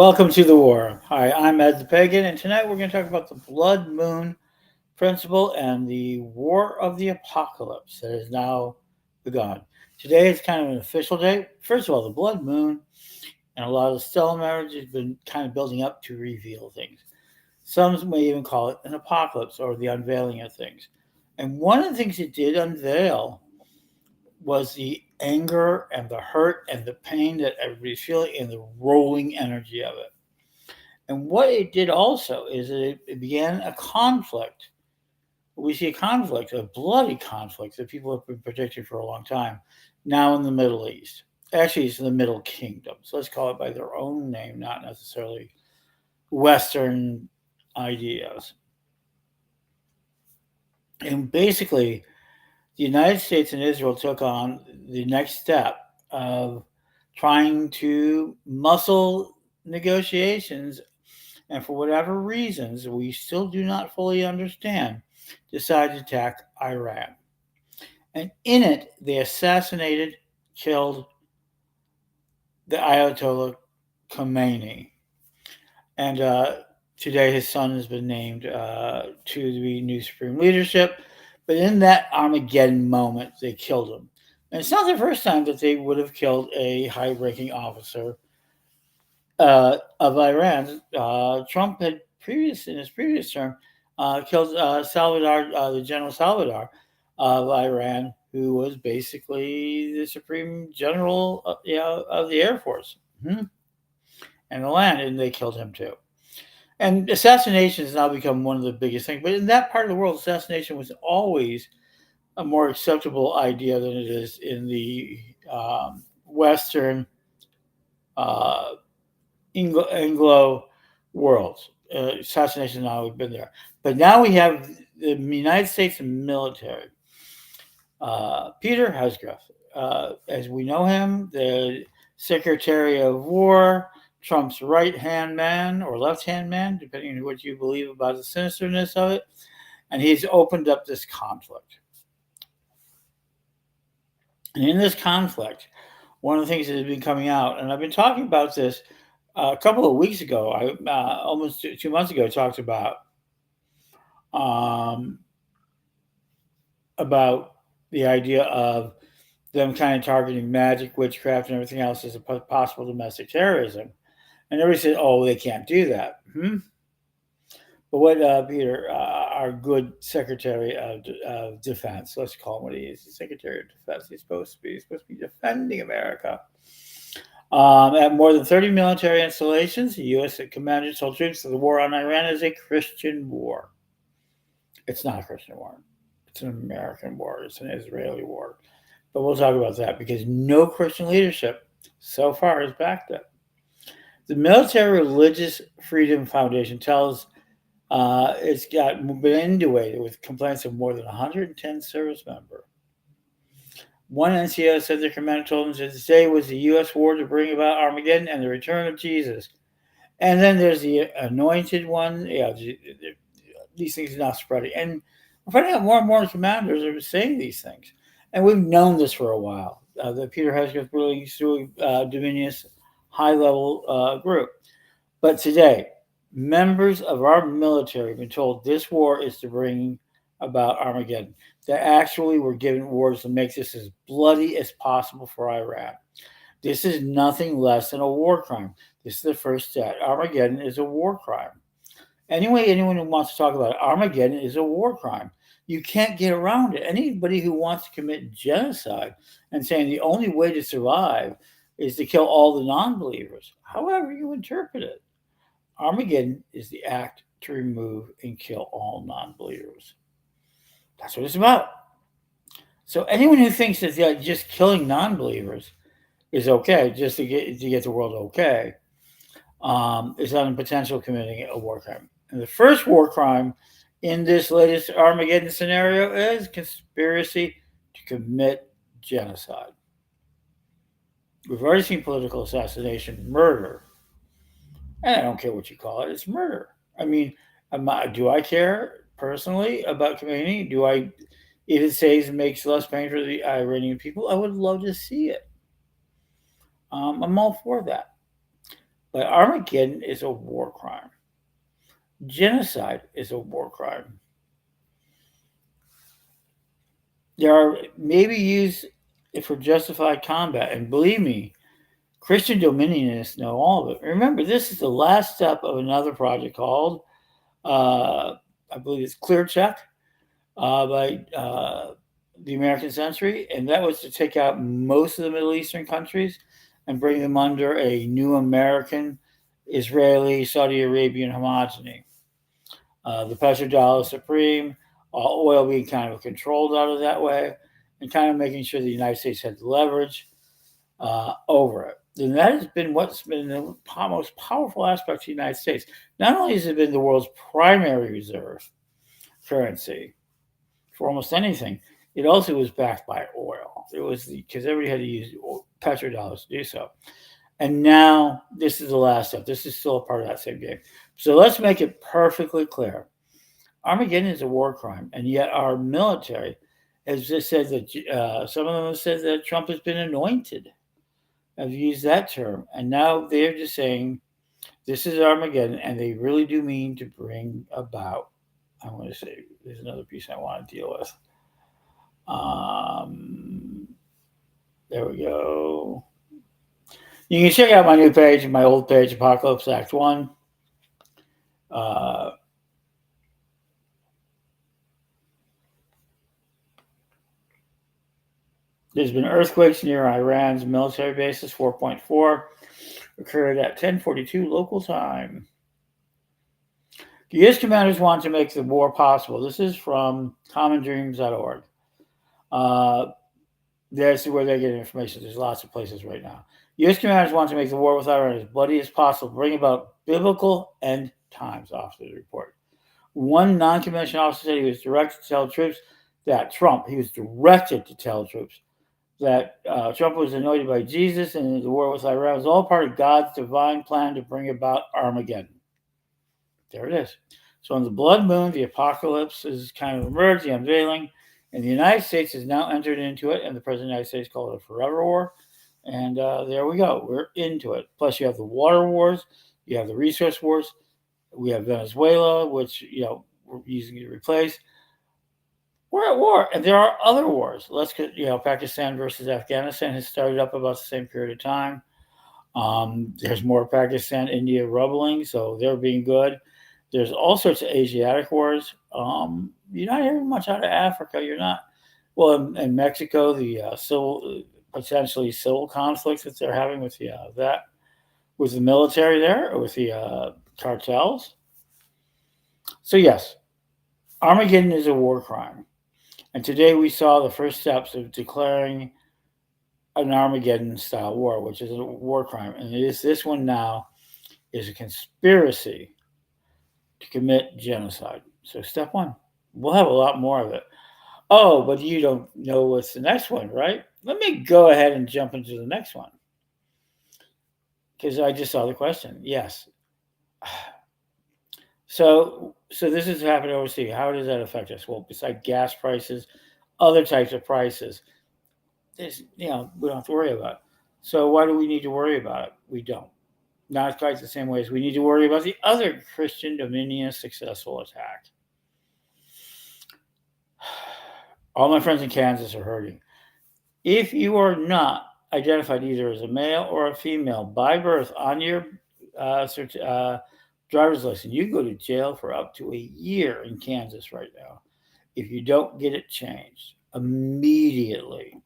welcome to the war. Hi, I'm Ed the Pagan, and tonight we're going to talk about the blood moon principle and the war of the apocalypse that has now begun. Today is kind of an official day. First of all, the blood moon and a lot of the stellar marriage has been kind of building up to reveal things. Some may even call it an apocalypse or the unveiling of things. And one of the things it did unveil was the anger and the hurt and the pain that everybody's feeling and the rolling energy of it. And what it did also is that it began a conflict. We see a conflict, a bloody conflict that people have been predicting for a long time, now in the Middle East. Actually, it's in the Middle Kingdom. So let's call it by their own name, not necessarily Western ideas. And basically, the United States and Israel took on the next step of trying to muscle negotiations, and for whatever reasons we still do not fully understand, decided to attack Iran. And in it, they assassinated, killed the Ayatollah Khomeini. And today his son has been named to the new supreme leadership. But in that Armageddon moment, they killed him. And it's not the first time that they would have killed a high-ranking officer of Iran. Trump had in his previous term, killed Salvador, the General Salvador of Iran, who was basically the supreme general of the Air Force and the land, and they killed him too. And assassination has now become one of the biggest things. But in that part of the world, assassination was always a more acceptable idea than it is in the Western uh, Anglo world. Assassination now has been there. But now we have the United States military. Peter Hesgrove, as we know him, the Secretary of War, Trump's right-hand man or left-hand man, depending on what you believe about the sinisterness of it. And he's opened up this conflict. And in this conflict, one of the things that has been coming out, and I've been talking about this a couple of weeks ago, almost 2 months ago, talked um, about the idea of them kind of targeting magic, witchcraft, and everything else as a possible domestic terrorism. And everybody said, "Oh, they can't do that." But what Peter, our good Secretary of Defense, let's call him what he is, the Secretary of Defense, he's supposed to be defending America. At more than 30 military installations, the U.S. commanders told troops that the war on Iran is a Christian war. It's not a Christian war. It's an American war. It's an Israeli war. But we'll talk about that because no Christian leadership so far has backed it. The Military Religious Freedom Foundation tells it's been inundated with complaints of more than 110 service members. One NCO said their commander told them that today was the U.S. war to bring about Armageddon and the return of Jesus. And then there's the anointed one. Yeah, these things are now spreading. And we're finding out more and more commanders are saying these things. And we've known this for a while. The Peter Hesgrove ruling through Dominionists high-level group. But today, members of our military have been told this war is to bring about Armageddon. That actually were given orders to make this as bloody as possible for Iran. This is nothing less than a war crime. This is the first step. Armageddon is a war crime. Anyone who wants to talk about it, Armageddon is a war crime. You can't get around it. Anybody who wants to commit genocide and saying the only way to survive is to kill all the non-believers, however you interpret it, Armageddon is the act to remove and kill all non-believers. That's what it's about. So anyone who thinks that just killing non-believers is okay, just to get the world okay, is on the potential of committing a war crime. And the first war crime in this latest Armageddon scenario is conspiracy to commit genocide. We've already seen political assassination, murder. And I don't care what you call it, it's murder. I mean, do I care personally about Khomeini? If it says it makes less pain for the Iranian people, I would love to see it. I'm all for that. But Armageddon is a war crime. Genocide is a war crime. There are maybe used for justified combat, and believe me, Christian Dominionists know all of it. Remember, this is the last step of another project called, I believe it's Clear Check by the American Century, and that was to take out most of the Middle Eastern countries and bring them under a new American, Israeli, Saudi Arabian homogeny. The petrodollar supreme, all oil being kind of controlled out of that way, and kind of making sure the United States had leverage over it. And that has been what's been the most powerful aspect of the United States. Not only has it been the world's primary reserve currency for almost anything, it also was backed by oil. It was because everybody had to use petrodollars to do so. And now this is the last step. This is still a part of that same game. So let's make it perfectly clear. Armageddon is a war crime, and yet our military has just said that some of them have said that Trump has been anointed. I've used that term, and now they're just saying this is Armageddon, and they really do mean to bring about. I'm going to say there's another piece I want to deal with. There we go. You can check out my new page and my old page, Apocalypse Act 1. There's been earthquakes near Iran's military bases. 4.4 occurred at 10:42 local time. The U.S. commanders want to make the war possible. This is from commondreams.org. That's where they get information. There's lots of places right now. U.S. commanders want to make the war with Iran as bloody as possible, bring about biblical end times, off the report. One non-commissioned officer said he was directed to tell troops that Trump was anointed by Jesus, and the war with Iran was all part of God's divine plan to bring about Armageddon. There it is. So on the blood moon, the apocalypse is kind of emerged, the unveiling, and the United States has now entered into it, and the President of the United States called it a forever war. And there we go. We're into it. Plus, you have the water wars. You have the resource wars. We have Venezuela, which, we're using to replace. We're at war, and there are other wars. Pakistan versus Afghanistan has started up about the same period of time. There's more Pakistan-India rubbling, so they're being good. There's all sorts of Asiatic wars. You're not hearing much out of Africa. You're not. Well, in Mexico, the potentially civil conflicts that they're having with with the military there, or with the cartels. So yes, Armageddon is a war crime. And today we saw the first steps of declaring an Armageddon-style war, which is a war crime. And this one now is a conspiracy to commit genocide. So step one. We'll have a lot more of it. Oh, but you don't know what's the next one, right? Let me go ahead and jump into the next one, because I just saw the question. Yes. So this is happening overseas. How does that affect us? Well, besides gas prices, other types of prices, we don't have to worry about it. So why do we need to worry about it? We don't. Not quite the same way as we need to worry about the other Christian Dominionist successful attack. All my friends in Kansas are hurting. If you are not identified either as a male or a female by birth on your driver's license, you can go to jail for up to a year in Kansas right now if you don't get it changed immediately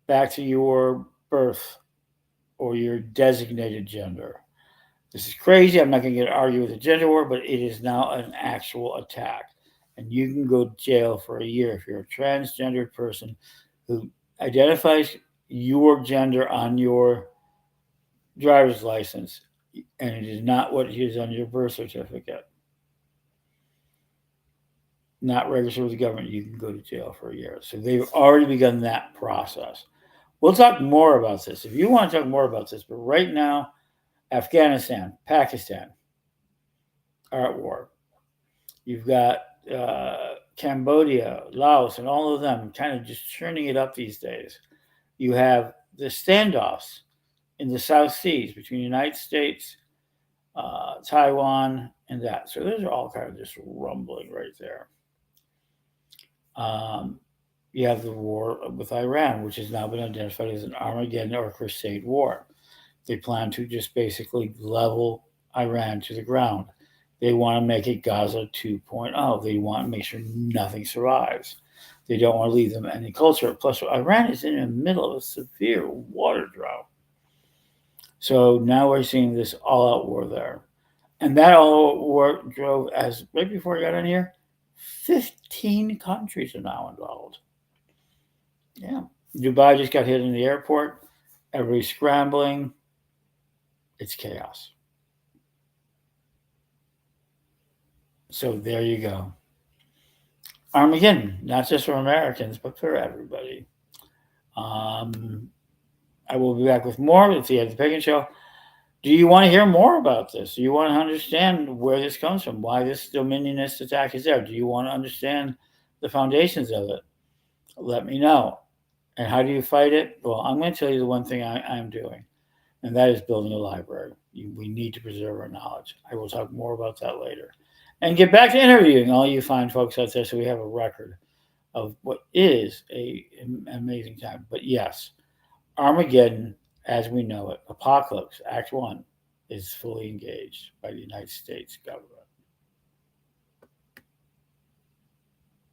back to your birth or your designated gender. This is crazy. I'm not going to argue with the gender war, but it is now an actual attack. And you can go to jail for a year if you're a transgendered person who identifies your gender on your driver's license, and it is not what is on your birth certificate. Not registered with the government, you can go to jail for a year. So they've already begun that process. We'll talk more about this if you want to talk more about this. But right now, Afghanistan, Pakistan are at war. You've got Cambodia, Laos, and all of them kind of just churning it up these days. You have the standoffs in the South Seas between the United States, Taiwan, and that. So those are all kind of just rumbling right there. Um, you have the war with Iran, which has now been identified as an Armageddon or Crusade war. They plan to just basically level Iran to the ground. They want to make it Gaza 2.0. They want to make sure nothing survives. They don't want to leave them any culture. Plus, Iran is in the middle of a severe water drought. So now we're seeing this all out war there. And that all out war drove, as right before I got in here, 15 countries are now involved. Yeah. Dubai just got hit in the airport. Everybody's scrambling. It's chaos. So there you go. Armageddon, not just for Americans, but for everybody. Um, I will be back with more. It's the Pagan Show. Do you want to hear more about this? Do you want to understand where this comes from? Why this Dominionist attack is there? Do you want to understand the foundations of it? Let me know. And how do you fight it? Well, I'm going to tell you the one thing I'm doing, and that is building a library. We need to preserve our knowledge. I will talk more about that later. And get back to interviewing all you fine folks out there so we have a record of what is an amazing time. But yes, Armageddon, as we know it, Apocalypse, Act 1, is fully engaged by the United States government.